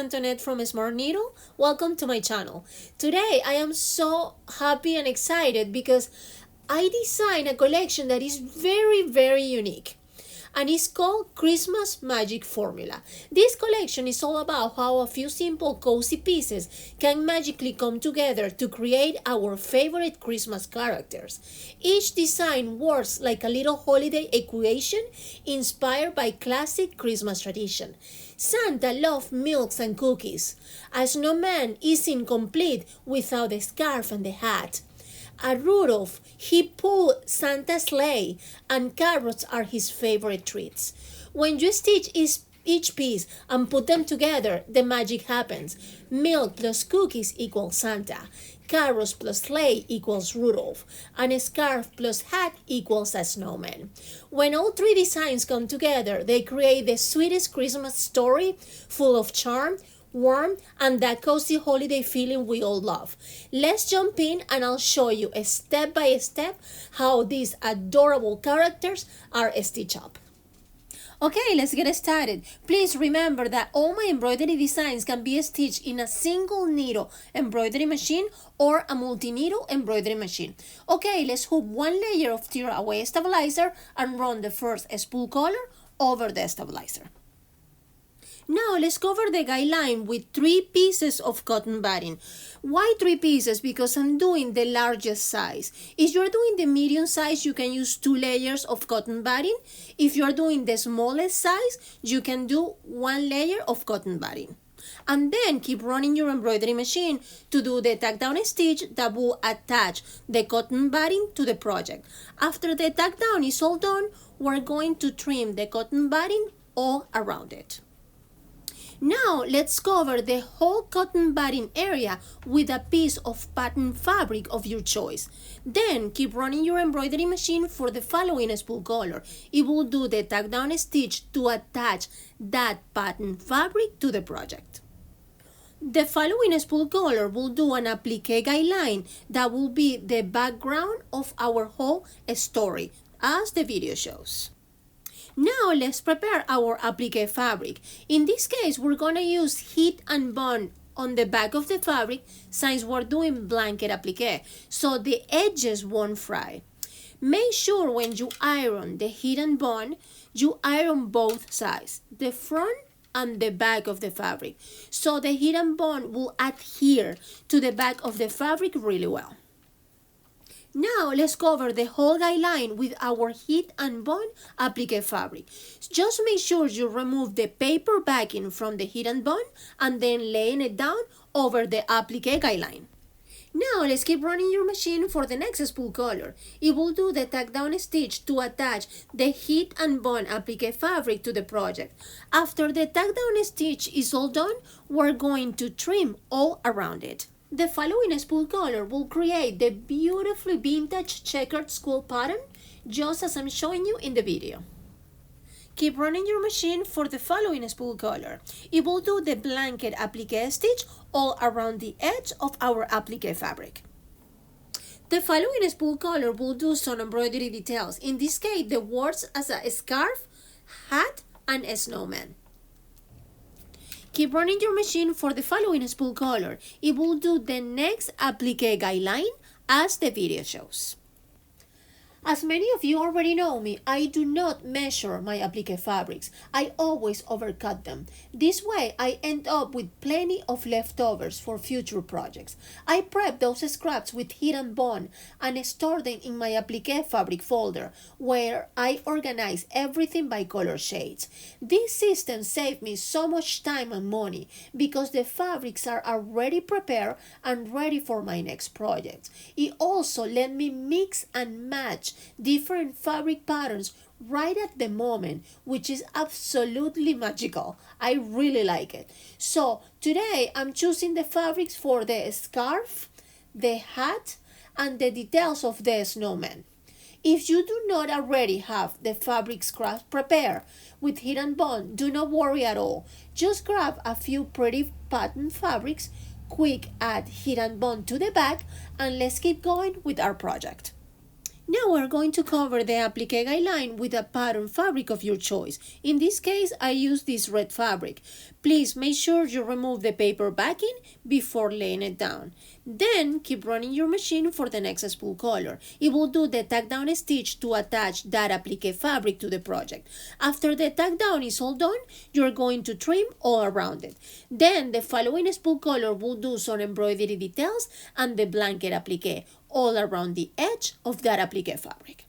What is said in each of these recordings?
Antoinette from Smart Needle. Welcome to my channel. Today I am so happy and excited because I designed a collection that is very unique, and it's called Christmas Magic Formula. This collection is all about how a few simple cozy pieces can magically come together to create our favorite Christmas characters. Each design works like a little holiday equation inspired by classic Christmas tradition. Santa loves milks and cookies. A snowman is incomplete without the scarf and the hat. A Rudolph, he pulled Santa's sleigh, and carrots are his favorite treats. When you stitch each piece and put them together, the magic happens. Milk plus cookies equals Santa. Carrots plus sleigh equals Rudolph. And a scarf plus hat equals a snowman. When all three designs come together, they create the sweetest Christmas story, full of charm, warm, and that cozy holiday feeling we all love. Let's jump in and I'll show you step by step how these adorable characters are stitched up. Okay, let's get started. Please remember that all my embroidery designs can be stitched in a single needle embroidery machine or a multi-needle embroidery machine. Okay, let's hook one layer of tear-away stabilizer and run the first spool color over the stabilizer. Now let's cover the guideline with 3 pieces of cotton batting. Why 3 pieces? Because I'm doing the largest size. If you're doing the medium size, you can use 2 layers of cotton batting. If you're doing the smallest size, you can do 1 layer of cotton batting. And then keep running your embroidery machine to do the tack down stitch that will attach the cotton batting to the project. After the tack down is all done, we're going to trim the cotton batting all around it. Now let's cover the whole cotton batting area with a piece of pattern fabric of your choice. Then keep running your embroidery machine for the following spool color. It will do the tack down stitch to attach that pattern fabric to the project. The following spool color will do an applique guideline that will be the background of our whole story, as the video shows. Now let's prepare our applique fabric. In this case, we're going to use heat and bond on the back of the fabric since we're doing blanket applique, so the edges won't fry. Make sure when you iron the heat and bond, you iron both sides, the front and the back of the fabric, so the heat and bond will adhere to the back of the fabric really well. Now let's cover the whole guideline with our heat and bond applique fabric. Just make sure you remove the paper backing from the heat and bond and then laying it down over the applique guideline. Now let's keep running your machine for the next spool color. It will do the tack down stitch to attach the heat and bond applique fabric to the project. After the tack down stitch is all done, we're going to trim all around it. The following spool color will create the beautifully vintage checkered school pattern, just as I'm showing you in the video. Keep running your machine for the following spool color. It will do the blanket applique stitch all around the edge of our applique fabric. The following spool color will do some embroidery details, in this case the words as a scarf, hat, and a snowman. Keep running your machine for the following spool color. It will do the next applique guideline as the video shows. As many of you already know me, I do not measure my applique fabrics. I always overcut them. This way, I end up with plenty of leftovers for future projects. I prep those scraps with heat and bond and store them in my applique fabric folder, where I organize everything by color shades. This system saved me so much time and money because the fabrics are already prepared and ready for my next project. It also let me mix and match different fabric patterns right at the moment, which is absolutely magical. I really like it. So today I'm choosing the fabrics for the scarf, the hat, and the details of the snowman. If you do not already have the fabric scraps prepared with heat and bond, do not worry at all. Just grab a few pretty pattern fabrics, quick add heat and bond to the back, and let's keep going with our project. Now we're going to cover the applique guideline with a pattern fabric of your choice. In this case, I use this red fabric. Please make sure you remove the paper backing before laying it down. Then keep running your machine for the next spool color. It will do the tack down stitch to attach that applique fabric to the project. After the tack down is all done, you're going to trim all around it. Then the following spool color will do some embroidery details and the blanket applique all around the edge of that applique fabric.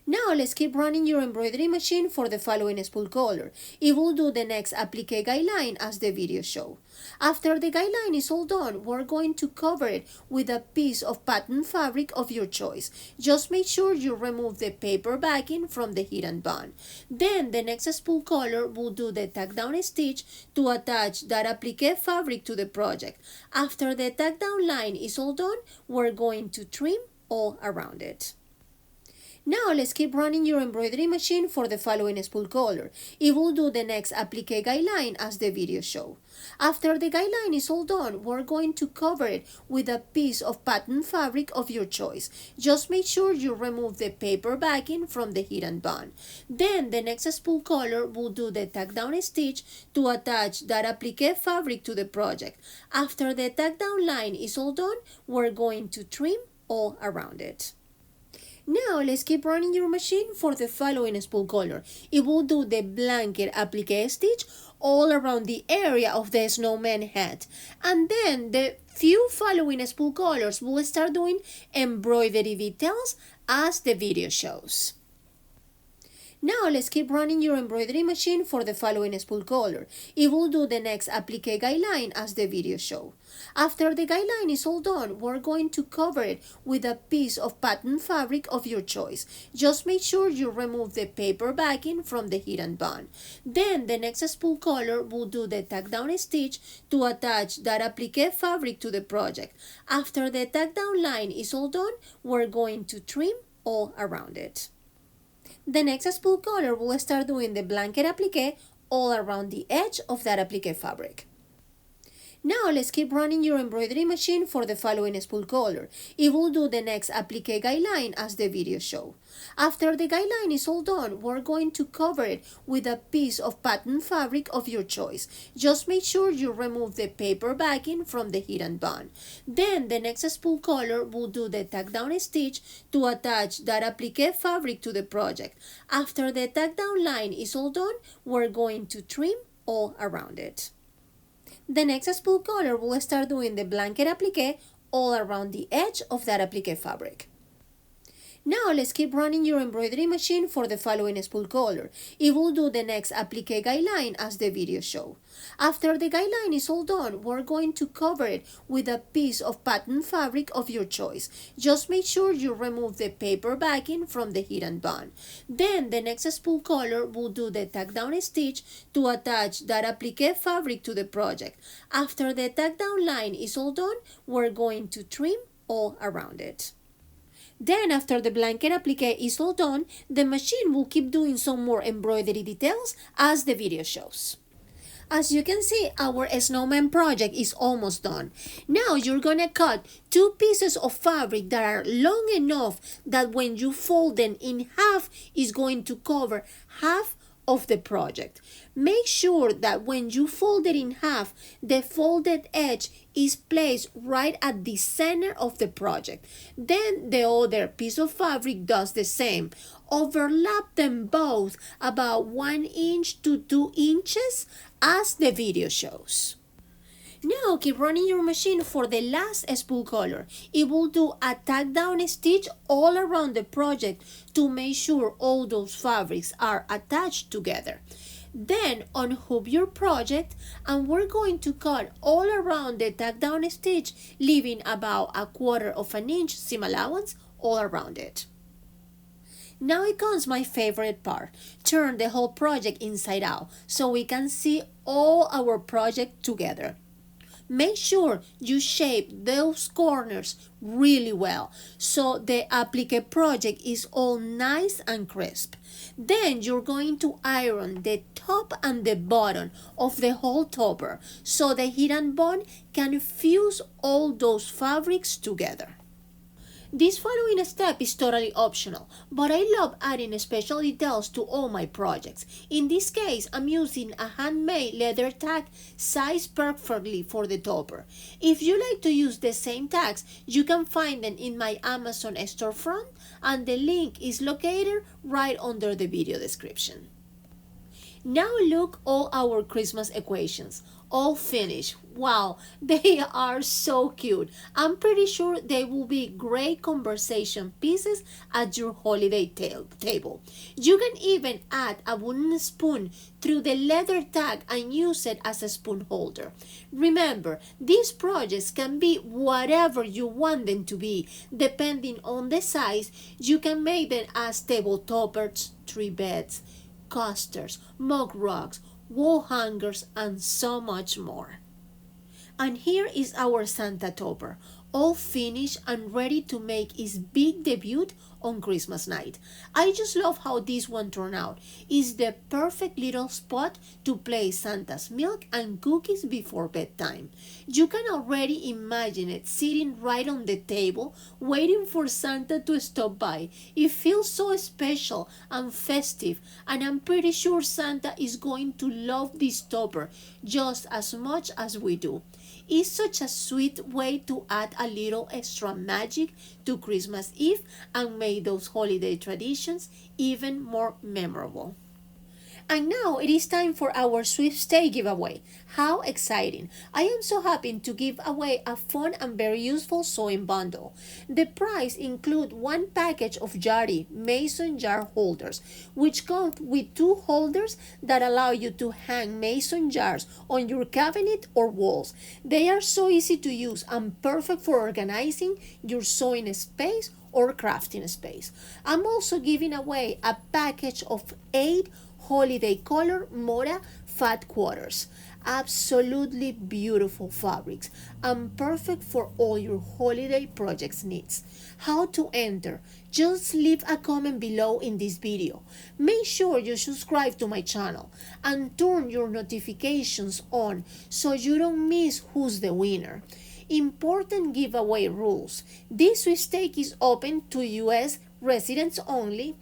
Now let's keep running your embroidery machine for the following spool color. It will do the next applique guideline as the video show. After the guideline is all done, we're going to cover it with a piece of pattern fabric of your choice. Just make sure you remove the paper backing from the hidden band. Then the next spool color will do the tack down stitch to attach that applique fabric to the project. After the tack down line is all done, we're going to trim all around it. Now let's keep running your embroidery machine for the following spool color. It will do the next applique guideline as the video show. After the guideline is all done, we're going to cover it with a piece of pattern fabric of your choice. Just make sure you remove the paper backing from the hidden band. Then the next spool color will do the tack down stitch to attach that applique fabric to the project. After the tack down line is all done, we're going to trim all around it. Now let's keep running your machine for the following spool color. It will do the blanket applique stitch all around the area of the snowman head. And then the few following spool colors will start doing embroidery details as the video shows. Now let's keep running your embroidery machine for the following spool color. It will do the next applique guideline as the video show. After the guideline is all done, we're going to cover it with a piece of pattern fabric of your choice. Just make sure you remove the paper backing from the hidden band. Then the next spool color will do the tack down stitch to attach that applique fabric to the project. After the tack down line is all done, we're going to trim all around it. The next spool color will start doing the blanket applique all around the edge of that applique fabric. Now let's keep running your embroidery machine for the following spool color. It will do the next applique guideline as the video show. After the guideline is all done, we're going to cover it with a piece of pattern fabric of your choice. Just make sure you remove the paper backing from the hidden band. Then the next spool color will do the tack down stitch to attach that applique fabric to the project. After the tack down line is all done, we're going to trim all around it. The next spool color will start doing the blanket applique all around the edge of that applique fabric. Now let's keep running your embroidery machine for the following spool color. It will do the next applique guideline as the video show. After the guideline is all done, we're going to cover it with a piece of pattern fabric of your choice. Just make sure you remove the paper backing from the hidden band. Then the next spool color will do the tack down stitch to attach that applique fabric to the project. After the tack down line is all done, we're going to trim all around it. Then after the blanket applique is all done, the machine will keep doing some more embroidery details as the video shows. As you can see, our snowman project is almost done. Now you're gonna cut two pieces of fabric that are long enough that when you fold them in half, is going to cover half of the project. Make sure that when you fold it in half, the folded edge is placed right at the center of the project. Then the other piece of fabric does the same. Overlap them both about 1 inch to 2 inches as the video shows. Now keep running your machine for the last spool color. It will do a tack down stitch all around the project to make sure all those fabrics are attached together. Then unhook your project and we're going to cut all around the tack down stitch, leaving about 1/4 inch seam allowance all around it. Now it comes my favorite part. Turn the whole project inside out so we can see all our project together. Make sure you shape those corners really well so the applique project is all nice and crisp. Then you're going to iron the top and the bottom of the whole topper so the hidden bond can fuse all those fabrics together. This following step is totally optional, but I love adding special details to all my projects. In this case, I'm using a handmade leather tag sized perfectly for the topper. If you like to use the same tags, you can find them in my Amazon storefront, and the link is located right under the video description. Now look all our Christmas equations, all finished. Wow, they are so cute. I'm pretty sure they will be great conversation pieces at your holiday table. You can even add a wooden spoon through the leather tag and use it as a spoon holder. Remember, these projects can be whatever you want them to be. Depending on the size, you can make them as table toppers, trivets, coasters, mug rugs, wall hangers, and so much more. And here is our Santa topper, all finished and ready to make its big debut on Christmas night. I just love how this one turned out. It's the perfect little spot to place Santa's milk and cookies before bedtime. You can already imagine it sitting right on the table, waiting for Santa to stop by. It feels so special and festive, and I'm pretty sure Santa is going to love this topper just as much as we do. It's such a sweet way to add a little extra magic to Christmas Eve and make those holiday traditions even more memorable. And now it is time for our sweepstake giveaway. How exciting! I am so happy to give away a fun and very useful sewing bundle. The prize includes one package of Jardi mason jar holders, which comes with 2 holders that allow you to hang mason jars on your cabinet or walls. They are so easy to use and perfect for organizing your sewing space or crafting space. I'm also giving away a package of 8 holiday color MODA fat quarters. Absolutely beautiful fabrics and perfect for all your holiday projects needs. How to enter? Just leave a comment below in this video. Make sure you subscribe to my channel and turn your notifications on so you don't miss who's the winner. Important giveaway rules. This sweepstake is open to US residents only.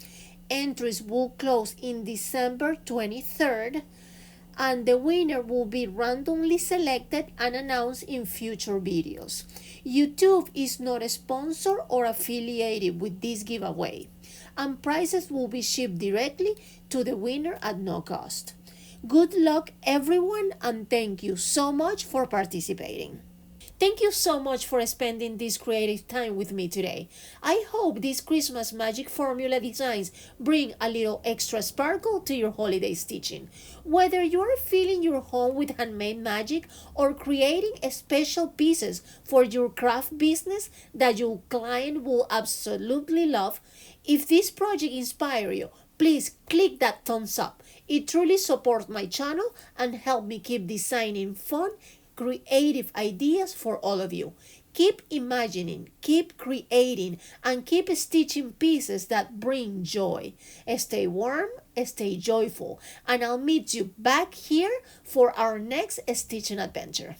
Entries will close in December 23rd, and the winner will be randomly selected and announced in future videos. YouTube is not sponsored or affiliated with this giveaway, and prizes will be shipped directly to the winner at no cost. Good luck, everyone, and thank you so much for participating. Thank you so much for spending this creative time with me today. I hope these Christmas magic formula designs bring a little extra sparkle to your holiday stitching. Whether you are filling your home with handmade magic or creating special pieces for your craft business that your client will absolutely love, if this project inspires you, please click that thumbs up. It truly supports my channel and helps me keep designing fun, creative ideas for all of you. Keep imagining, keep creating, and keep stitching pieces that bring joy. Stay warm, stay joyful, and I'll meet you back here for our next stitching adventure.